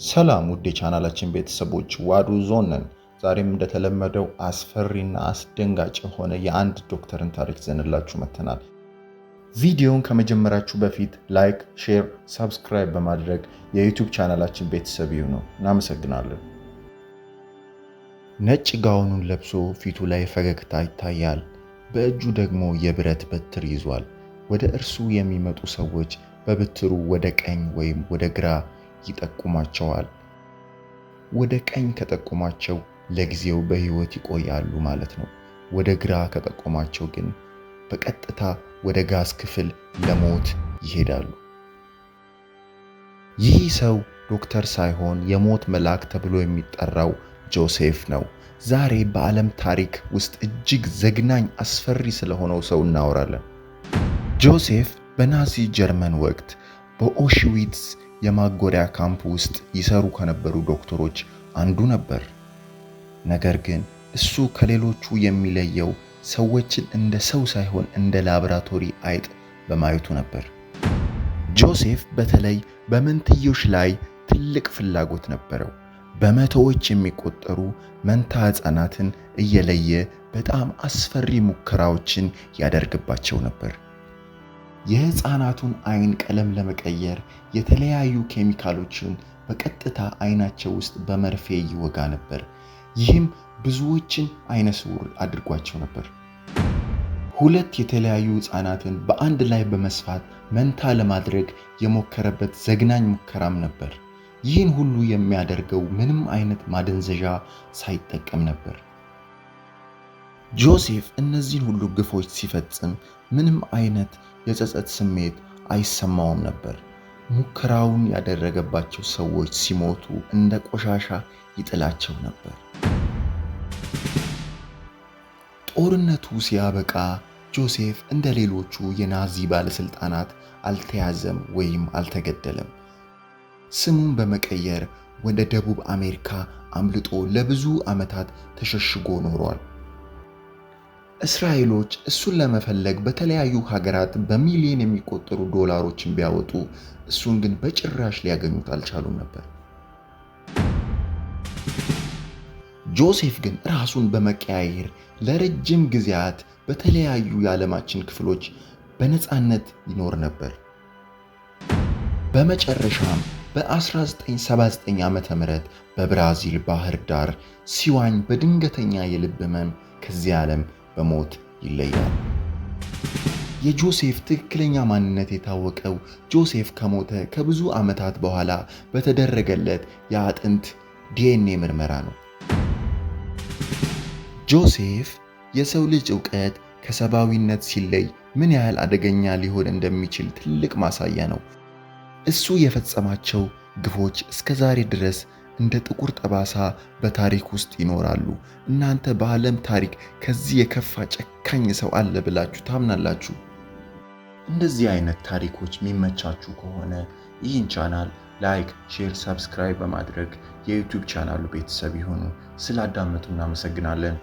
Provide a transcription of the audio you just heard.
ሰላም ውድ የቻናላችን ቤተሰቦች ዋዱ ዞን ነን። ዛሬም እንደተለመደው አስፈሪና አስደንጋጭ የሆነ የአንድ ዶክተርን ታሪክ ዘንላችሁ መተናል። ቪዲዮውን ከመጀመራችሁ በፊት ላይክ፣ ሼር፣ ሰብስክራይብ በማድረግ የዩቲዩብ ቻናላችን ቤተሰብ ይሁኑ። እናመሰግናለን። ነጭ ጋውኑን ለብሶ ፊቱ ላይ ፈገግታ ይታያል። በእጁ ደግሞ የብረት በትር ይዟል። ወደ እርሱ የሚመጡ ሰዎች በብትሩ ወደ ቀኝ ወይም ወደ ግራ ይጠቁማቸዋል። ወደ ቀኝ ከጠቆማቸው ለጊዜው በህይወት ይቆያሉ ማለት ነው። ወደ ግራ ከጠቆማቸው ግን በቀጥታ ወደ ጋዝ ክፍል ለሞት ይሄዳሉ። ይህ ሰው ዶክተር ሳይሆን የሞት መልአክ ተብሎ የሚጠራው ጆሴፍ ነው። ዛሬ በዓለም ታሪክ ውስጥ እጅግ ዘግናኝ አስፈሪ ስለሆነው ሰው እናወራለን። ጆሴፍ በናዚ ጀርመን ወቅት በኦሽዊትስ የማጎሪያ ካምፕ ውስጥ ይሰሩ ከነበሩ ዶክተሮች አንዱ ነበር። ነገር ግን እሱ ከሌሎቹ የሚለየው ሰዎችን እንደ ሰው ሳይሆን እንደ ላቦራቶሪ አይጥ በማየቱ ነበር። ጆሴፍ በተለይ በመንትዮች ላይ ትልቅ ፍላጎት ነበረው። በመቶዎች የሚቆጠሩ መንታ ሕፃናትን እየለየ በጣም አስፈሪ ሙከራዎችን ያደርግባቸው ነበር። የሕፃናቱን አይን ቀለም ለመቀየር የተለያዩ ኬሚካሎችን በቀጥታ አይናቸው ውስጥ በመርፌ ይወጋ ነበር። ይህም ብዙዎችን አይነ ስውር አድርጓቸው ነበር። ሁለት የተለያዩ ሕፃናትን በአንድ ላይ በመስፋት መንታ ለማድረግ የሞከረበት ዘግናኝ ሙከራም ነበር። ይህን ሁሉ የሚያደርገው ምንም አይነት ማደንዘዣ ሳይጠቀም ነበር። ጆሴፍ እነዚህን ሁሉ ግፎች ሲፈጽም ምንም አይነት የጸጸት ስሜት አይሰማውም ነበር። ሙከራውን ያደረገባቸው ሰዎች ሲሞቱ እንደ ቆሻሻ ይጥላቸው ነበር። ጦርነቱ ሲያበቃ ጆሴፍ እንደ ሌሎቹ የናዚ ባለስልጣናት አልተያዘም ወይም አልተገደለም። ስሙን በመቀየር ወደ ደቡብ አሜሪካ አምልጦ ለብዙ ዓመታት ተሸሽጎ ኖሯል። እስራኤሎች እሱን ለመፈለግ በተለያዩ ሀገራት በሚሊዮን የሚቆጠሩ ዶላሮችን ቢያወጡ እሱን ግን በጭራሽ ሊያገኙት አልቻሉም ነበር። ጆሴፍ ግን ራሱን በመቀያየር ለረጅም ጊዜያት በተለያዩ የዓለማችን ክፍሎች በነፃነት ይኖር ነበር። በመጨረሻም በ1979 ዓ.ም በብራዚል ባህር ዳር ሲዋኝ በድንገተኛ የልብ ህመም ከዚህ ዓለም በሞት ይለያል። የጆሴፍ ትክክለኛ ማንነት የታወቀው ጆሴፍ ከሞተ ከብዙ ዓመታት በኋላ በተደረገለት የአጥንት ዲኤንኤ ምርመራ ነው። ጆሴፍ የሰው ልጅ ዕውቀት ከሰብአዊነት ሲለይ ምን ያህል አደገኛ ሊሆን እንደሚችል ትልቅ ማሳያ ነው። እሱ የፈጸማቸው ግፎች እስከ ዛሬ ድረስ እንደ ጥቁር ጠባሳ በታሪክ ውስጥ ይኖራሉ። እናንተ በዓለም ታሪክ ከዚህ የከፋ ጨካኝ ሰው አለ ብላችሁ ታምናላችሁ? እንደዚህ አይነት ታሪኮች የሚመቻችሁ ከሆነ ይህን ቻናል ላይክ፣ ሼር፣ ሰብስክራይብ በማድረግ የዩቲዩብ ቻናሉ ቤተሰብ ይሁኑ። ስላዳመጡ እናመሰግናለን።